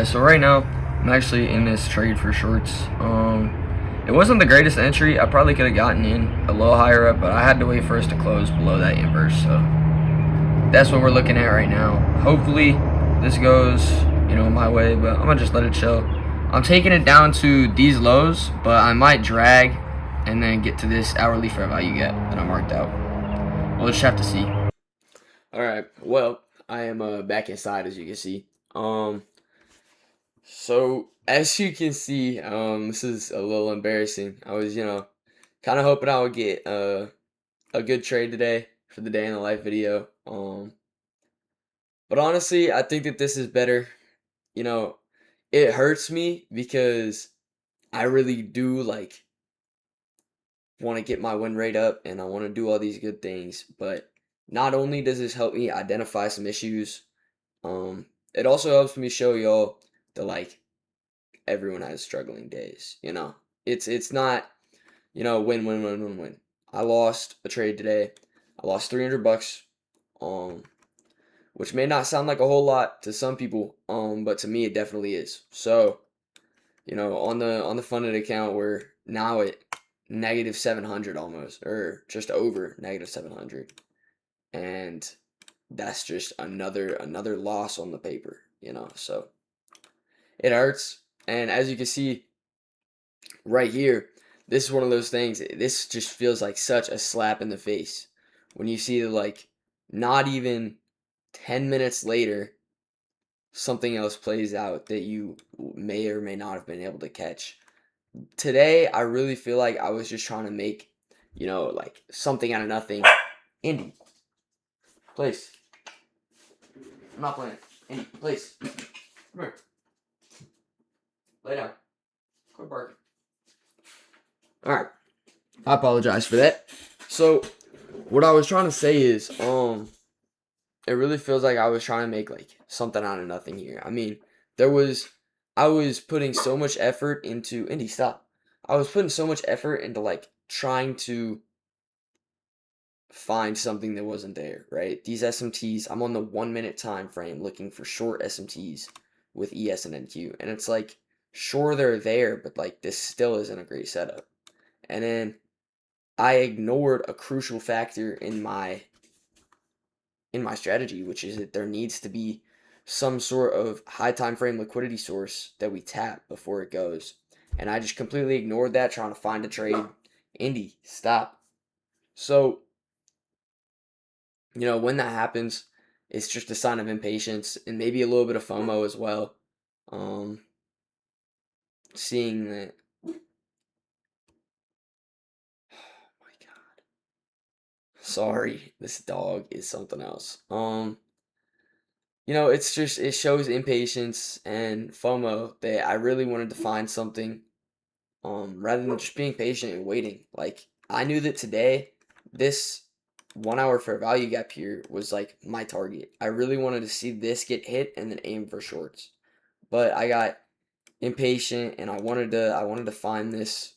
Alright, so right now I'm actually in this trade for shorts. It wasn't the greatest entry. I probably could have gotten in a little higher up, but I had to wait for us to close below that inverse. So that's what we're looking at right now. Hopefully this goes, my way, but I'm gonna just let it chill. I'm taking it down to these lows, but I might drag and then get to this hourly fair value gap that I marked out. We'll just have to see. Alright, well, I am back inside, as you can see. So as you can see, this is a little embarrassing. I was, kind of hoping I would get a good trade today for the day in the life video. But honestly, I think that this is better. You know, it hurts me because I really do want to get my win rate up and I want to do all these good things. But not only does this help me identify some issues, it also helps me show y'all the everyone has struggling days. It's not win. I lost a trade today. I lost $300, which may not sound like a whole lot to some people, but to me it definitely is. So on the funded account, we're now at negative 700 almost, or just over negative 700, and that's just another loss on the paper. So it hurts, and as you can see right here, this is one of those things. This just feels like such a slap in the face when you see not even 10 minutes later, something else plays out that you may or may not have been able to catch. Today, I really feel like I was just trying to make, something out of nothing. Indy, please. I'm not playing. Indy, please. Come here. Lay down. Quit barking. Alright. I apologize for that. So, what I was trying to say is, it really feels like I was trying to make something out of nothing here. I mean, I was putting so much effort into Indy, stop. I was putting so much effort into trying to find something that wasn't there, right? These SMTs, I'm on the 1 minute time frame looking for short SMTs with ES and NQ, and it's sure they're there, but this still isn't a great setup. And then I ignored a crucial factor in my strategy, which is that there needs to be some sort of high time frame liquidity source that we tap before it goes. And I just completely ignored that, trying to find a trade. Indy, stop. So, when that happens, it's just a sign of impatience and maybe a little bit of FOMO as well. Seeing that. Oh my God. Sorry, this dog is something else. It's just, it shows impatience and FOMO that I really wanted to find something, rather than just being patient and waiting. I knew that today, this 1 hour fair value gap here was my target. I really wanted to see this get hit and then aim for shorts. But I got impatient and I wanted to find this,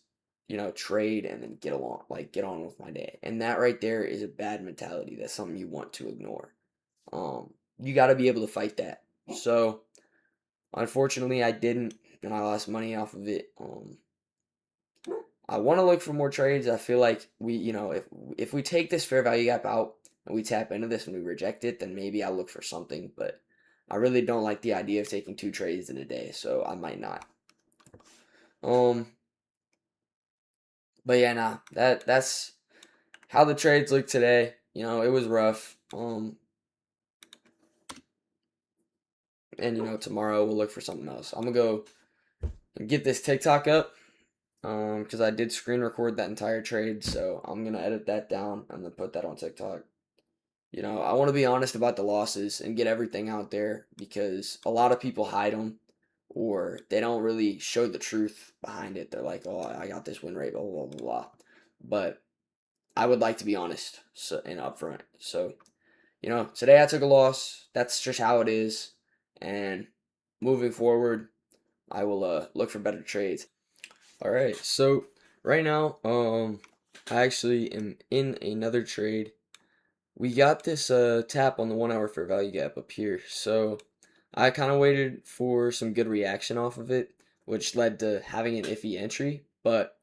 trade and then get on with my day. And that right there is a bad mentality. That's something you want to ignore. You got to be able to fight that. So, unfortunately, I didn't, and I lost money off of it. I want to look for more trades. I feel like if we take this fair value gap out and we tap into this and we reject it, then maybe I'll look for something. But I really don't like the idea of taking 2 trades in a day, so I might not. But yeah, nah, that's how the trades look today. It was rough. And tomorrow we'll look for something else. I'm gonna go and get this TikTok up, because I did screen record that entire trade, so I'm gonna edit that down and then put that on TikTok. I want to be honest about the losses and get everything out there, because a lot of people hide them or they don't really show the truth behind it. They're like, "Oh, I got this win rate, blah blah blah blah," but I would like to be honest and upfront. So today I took a loss. That's just how it is. And moving forward, I will look for better trades. All right. So right now, I actually am in another trade. We got this tap on the 1 hour fair value gap up here. So I kind of waited for some good reaction off of it, which led to having an iffy entry. But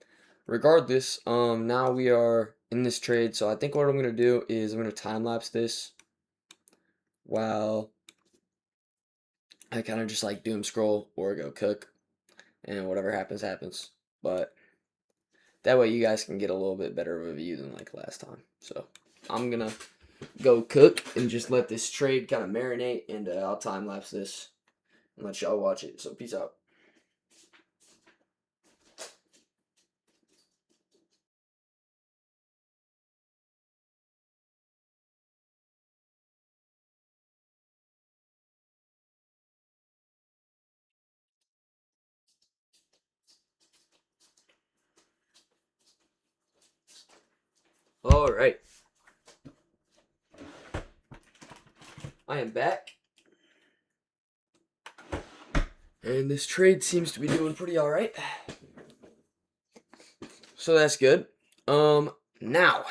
regardless, now we are in this trade. So I think what I'm gonna do is I'm gonna time lapse this while I kind of just like doom scroll or go cook, and whatever happens happens. But that way you guys can get a little bit better of a view than like last time. So I'm gonna go cook and just let this trade kind of marinate, and I'll time lapse this and let y'all watch it. So peace out. All right, I am back, and this trade seems to be doing pretty all right. So that's good. Now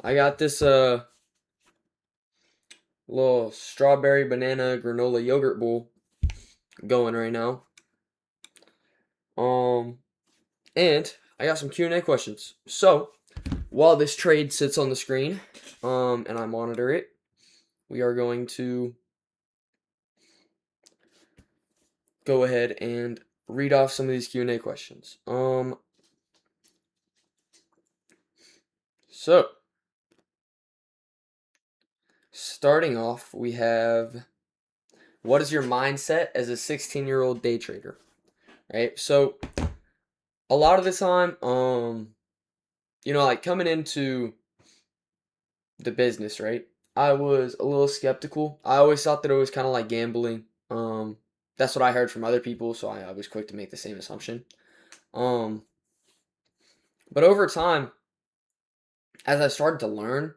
I got this little strawberry banana granola yogurt bowl going right now. And I got some Q&A questions. So while this trade sits on the screen, and I monitor it, we are going to go ahead and read off some of these Q&A questions. So starting off, we have, what is your mindset as a 16-year-old day trader? Right? So a lot of the time, like coming into the business, right? I was a little skeptical. I always thought that it was kind of like gambling. That's what I heard from other people, so I was quick to make the same assumption. Um, but over time, as I started to learn,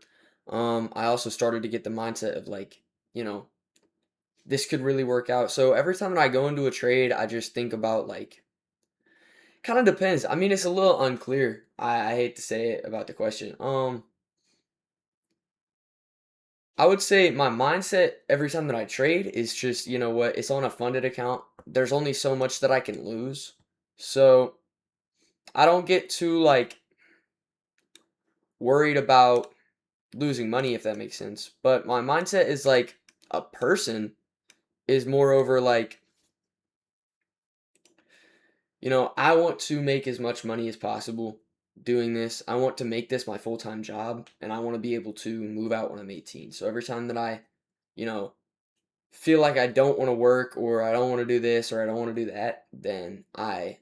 I also started to get the mindset of like, you know, this could really work out. So every time that I go into a trade, I just think about like, kind of depends. I mean, it's a little unclear. I hate to say it about the question. I would say my mindset every time that I trade is just, you know what, it's on a funded account. There's only so much that I can lose. So I don't get too like worried about losing money, if that makes sense. But my mindset is like a person is moreover like, I want to make as much money as possible doing this. I want to make this my full-time job, and I want to be able to move out when I'm 18. So every time that I, you know, feel like I don't want to work, or I don't want to do this, or I don't want to do that, then I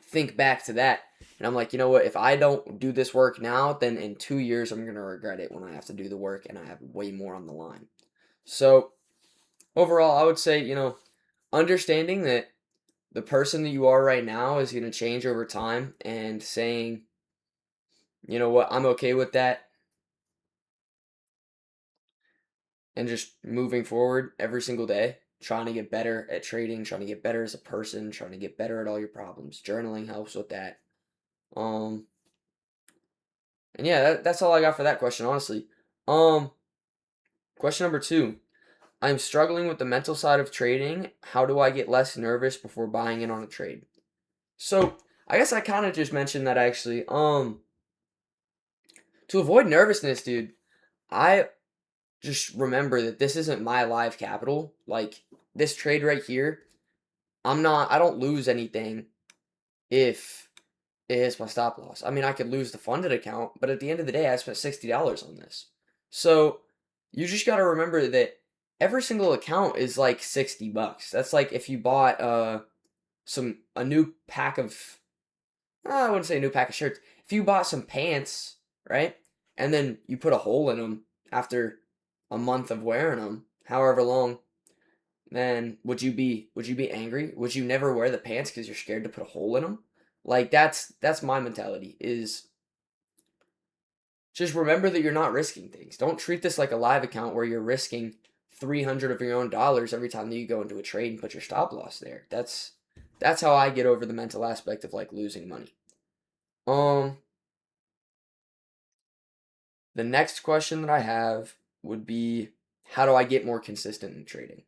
think back to that, and I'm like, you know what, if I don't do this work now, then in 2 years I'm gonna regret it when I have to do the work and I have way more on the line. So overall, I would say, understanding that the person that you are right now is going to change over time, and saying, you know what, I'm okay with that, and just moving forward every single day, trying to get better at trading, trying to get better as a person, trying to get better at all your problems. Journaling helps with that. Um, and yeah, that's all I got for that question, honestly. Um, Question number two. I'm struggling with the mental side of trading. How do I get less nervous before buying in on a trade? So I guess I kind of just mentioned that actually. To avoid nervousness, dude, I just remember that this isn't my live capital. Like this trade right here, I don't lose anything if it hits my stop loss. I mean, I could lose the funded account, but at the end of the day, I spent $60 on this. So you just got to remember that every single account is like $60. That's like if you bought a new pack of, I wouldn't say a new pack of shirts. If you bought some pants, right? And then you put a hole in them after a month of wearing them, however long, then would you be angry? Would you never wear the pants because you're scared to put a hole in them? Like that's my mentality, is just remember that you're not risking things. Don't treat this like a live account where you're risking 300 of your own dollars every time that you go into a trade and put your stop loss there. That's how I get over the mental aspect of like losing money. Um the next question that I have would be, how do I get more consistent in trading?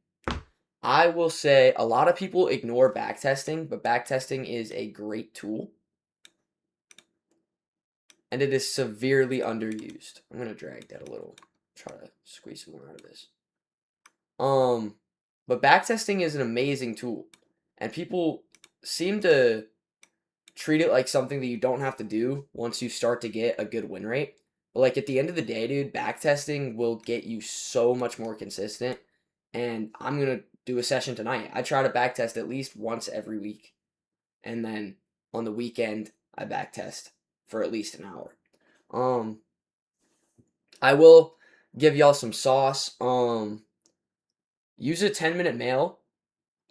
I will say a lot of people ignore backtesting, but backtesting is a great tool. And it is severely underused. I'm going to drag that a little. Try to squeeze some more out of this. But backtesting is an amazing tool. And people seem to treat it like something that you don't have to do once you start to get a good win rate. But like at the end of the day, dude, backtesting will get you so much more consistent. And I'm going to do a session tonight. I try to backtest at least once every week. And then on the weekend, I backtest for at least an hour. I will give y'all some sauce. Use a 10-minute mail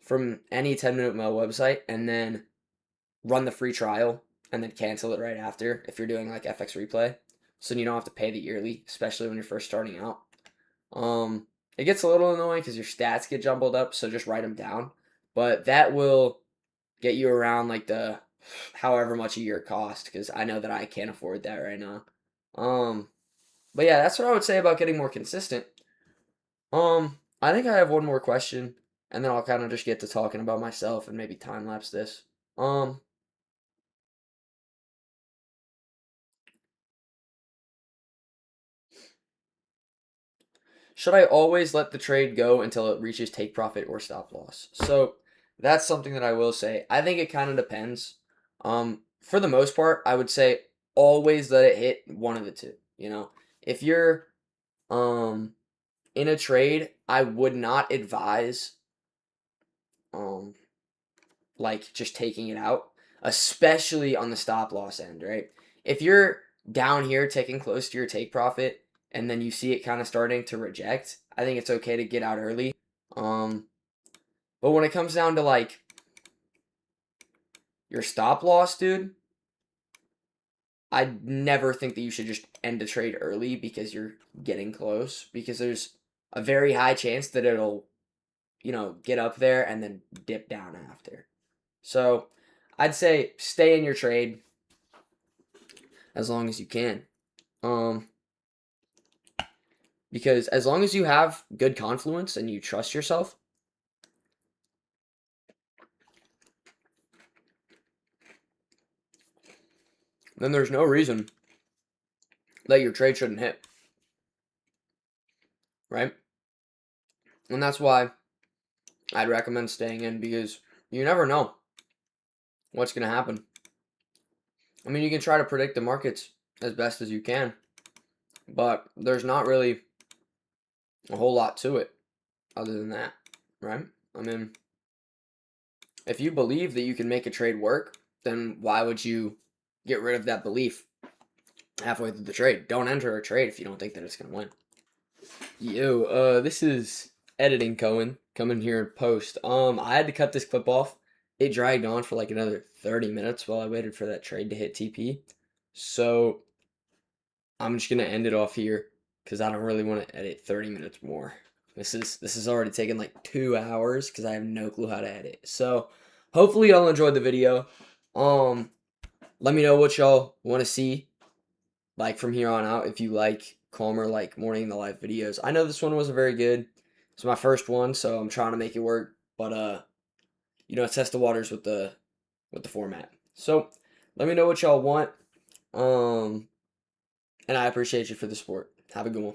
from any 10-minute mail website and then run the free trial and then cancel it right after if you're doing like FX replay. So you don't have to pay the yearly, especially when you're first starting out. It gets a little annoying because your stats get jumbled up, so just write them down. But that will get you around like the however much a year cost, because I know that I can't afford that right now. But yeah, that's what I would say about getting more consistent. I think I have one more question, and then I'll kind of just get to talking about myself and maybe time lapse this. Should I always let the trade go until it reaches take profit or stop loss? So that's something that I will say. I think it kind of depends. For the most part, I would say always let it hit one of the two. You know, if you're in a trade, I would not advise like just taking it out, especially on the stop loss end, right? If you're down here taking close to your take profit and then you see it kind of starting to reject, I think it's okay to get out early. But when it comes down to like your stop loss, dude, I never think that you should just end a trade early because you're getting close, because there's a very high chance that it'll, get up there and then dip down after. So I'd say stay in your trade as long as you can. Because as long as you have good confluence and you trust yourself, then there's no reason that your trade shouldn't hit. Right? And that's why I'd recommend staying in, because you never know what's going to happen. I mean, you can try to predict the markets as best as you can, but there's not really a whole lot to it other than that, right? I mean, if you believe that you can make a trade work, then why would you get rid of that belief halfway through the trade? Don't enter a trade if you don't think that it's going to win. Yo, this is editing Cohen coming here in post. I had to cut this clip off. It dragged on for like another 30 minutes while I waited for that trade to hit TP. So I'm just gonna end it off here because I don't really want to edit 30 minutes more. This is already taking like 2 hours because I have no clue how to edit. So hopefully y'all enjoyed the video. Let me know what y'all want to see like from here on out, if you like calmer, like morning in the life videos. I know this one wasn't very good. It's my first one, so I'm trying to make it work. But test the waters with the format. So let me know what y'all want. And I appreciate you for the support. Have a good one.